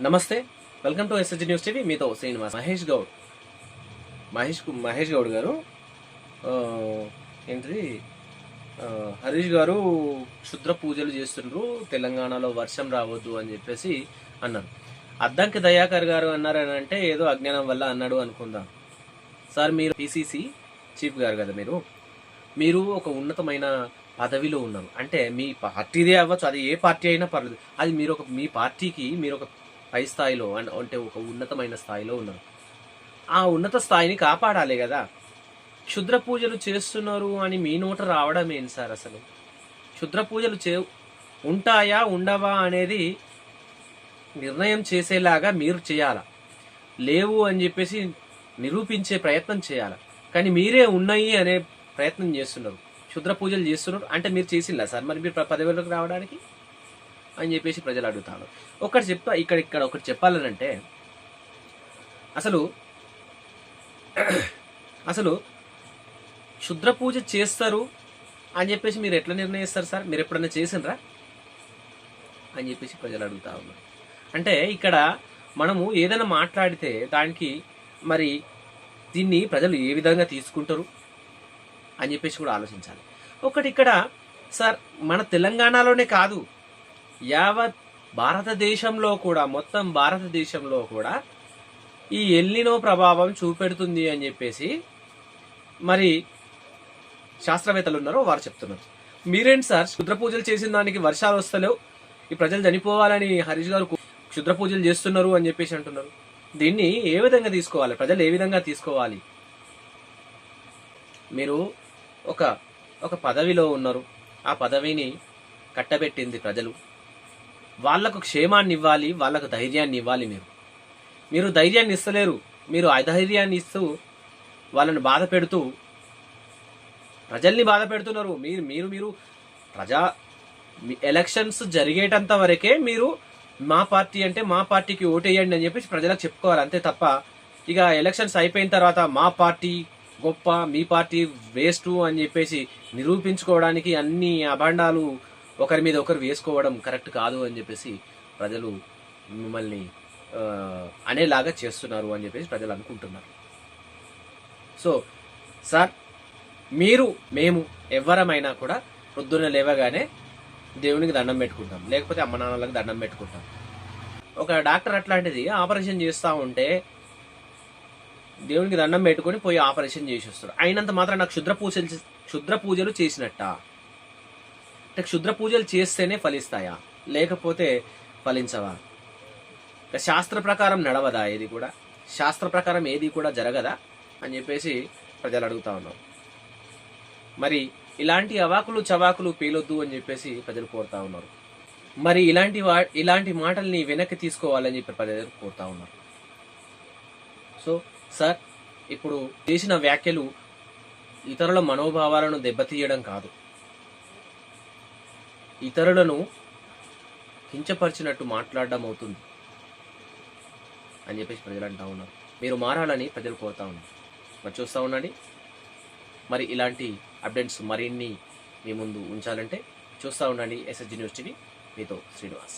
నమస్తే, welcome to SSG news TV. మీతో శ్రీనివాస్. మహేష్ గౌడ్ గారు ఏంటిది హరీష్ గారు క్షుద్ర పూజలు చేస్తుండ్రు, తెలంగాణలో వర్షం రావద్దు అని చెప్పేసి అన్నారు. అద్దంకి దయాకర్ గారు అన్నారని అంటే ఏదో అజ్ఞానం వల్ల అన్నాడు అనుకుందాం. సార్, మీరు పిసిసి చీఫ్ గారు కదా, మీరు ఒక ఉన్నతమైన పదవిలో ఉన్నారు. అంటే మీ పార్టీదే అవ్వచ్చు, అది ఏ పార్టీ అయినా పర్లేదు. అది మీ పార్టీకి మీరు ఒక పై స్థాయిలో అంటే ఒక ఉన్నతమైన స్థాయిలో ఉన్నారు. ఆ ఉన్నత స్థాయిని కాపాడాలి కదా. క్షుద్ర పూజలు చేస్తున్నారు అని మీ నోట రావడం ఏంటి సార్? అసలు క్షుద్ర పూజలు ఉంటాయా ఉండవా అనేది నిర్ణయం చేసేలాగా మీరు చేయాల. లేవు అని చెప్పేసి నిరూపించే ప్రయత్నం చేయాల. కానీ మీరే ఉన్నాయి అనే ప్రయత్నం చేస్తున్నారు. క్షుద్ర పూజలు చేస్తున్నారు అంటే మీరు చేసిందా సార్? మరి మీరు పదవిలోకి రావడానికి అని చెప్పేసి ప్రజలు అడుగుతారు. ఇక్కడ ఒకటి చెప్పాలనంటే అసలు క్షుద్ర పూజ చేస్తారు అని చెప్పేసి మీరు ఎట్లా నిర్ణయిస్తారు సార్? మీరు ఎప్పుడన్నా చేసినరా అని చెప్పేసి ప్రజలు అడుగుతా ఉన్నారు. అంటే ఇక్కడ మనము ఏదైనా మాట్లాడితే దానికి మరి దీన్ని ప్రజలు ఏ విధంగా తీసుకుంటారు అని చెప్పేసి కూడా ఆలోచించాలి. ఒకటి ఇక్కడ సార్, మన తెలంగాణలోనే కాదు, యావత్ భారతదేశంలో కూడా, మొత్తం భారతదేశంలో కూడా ఈ ఎల్నినో ప్రభావం చూపెడుతుంది అని చెప్పేసి మరి శాస్త్రవేత్తలు ఉన్నారో వారు చెప్తున్నారు. మీరేంటి సార్, క్షుద్ర పూజలు చేసిన దానికి వర్షాలు వస్తలేవు, ఈ ప్రజలు చనిపోవాలని హరీష్ గారు క్షుద్ర పూజలు చేస్తున్నారు అని చెప్పేసి అంటున్నారు. దీన్ని ఏ విధంగా తీసుకోవాలి? ప్రజలు ఏ విధంగా తీసుకోవాలి? మీరు ఒక పదవిలో ఉన్నారు, ఆ పదవిని కట్టబెట్టింది ప్రజలు. వాళ్లకు క్షేమాన్ని ఇవ్వాలి, వాళ్లకు ధైర్యాన్ని ఇవ్వాలి. మీరు ధైర్యాన్ని ఇస్తలేరు. మీరు అధైర్యాన్ని ఇస్తూ వాళ్ళని బాధ పెడుతూ ప్రజల్ని బాధ పెడుతున్నారు. మీరు ఎలక్షన్స్ జరిగేటంత వరకే మీరు మా పార్టీ అంటే మా పార్టీకి ఓటేయండి అని చెప్పేసి ప్రజలకు చెప్పుకోవాలి, అంతే తప్ప ఇక ఎలక్షన్స్ అయిపోయిన తర్వాత మా పార్టీ గొప్ప, మీ పార్టీ వేస్ట్ అని చెప్పేసి నిరూపించుకోవడానికి అన్ని అభాండాలు ఒకరి మీద ఒకరు వేసుకోవడం కరెక్ట్ కాదు అని చెప్పేసి ప్రజలు మిమ్మల్ని అనేలాగా చేస్తున్నారు అని చెప్పేసి ప్రజలు అనుకుంటున్నారు. సో సార్, మేము ఎవరమైనా కూడా పొద్దున్న లేవగానే దేవునికి దండం పెట్టుకుంటాం, లేకపోతే అమ్మ నాన్నలకు దండం పెట్టుకుంటాం. ఒక డాక్టర్ అట్లాంటిది ఆపరేషన్ చేస్తూ ఉంటే దేవునికి దండం పెట్టుకొని పోయి ఆపరేషన్ చేసి వస్తాడు. అయినంత మాత్రం నాకు క్షుద్ర పూజలు చేసినట్ట? అంటే క్షుద్ర పూజలు చేస్తేనే ఫలిస్తాయా, లేకపోతే ఫలించవా? శాస్త్ర ప్రకారం నడవదా? శాస్త్ర ప్రకారం ఏది కూడా జరగదా అని చెప్పేసి ప్రజలు అడుగుతా ఉన్నారు. మరి ఇలాంటి అవాకులు చవాకులు పేలొద్దు అని చెప్పేసి ప్రజలు కోరుతా ఉన్నారు. మరి ఇలాంటి మాటల్ని వెనక్కి తీసుకోవాలని చెప్పి ప్రజలు కోరుతా ఉన్నారు. సో సార్, ఇప్పుడు చేసిన వ్యాఖ్యలు ఇతరుల మనోభావాలను దెబ్బతీయడం కాదు, ఇతరులను కించపరిచినట్టు మాట్లాడడం అవుతుంది అని చెప్పేసి ప్రజలు అంటా ఉన్నారు. మీరు మారాలని ప్రజలు కోరుతా ఉన్నారు. మరి చూస్తూ ఉండండి. మరి ఇలాంటి అప్డేట్స్ మరిన్ని మీ ముందు ఉంచాలంటే చూస్తూ ఉండండి ఎస్ఎస్జి న్యూస్ టీవీ. మీతో శ్రీనివాస్.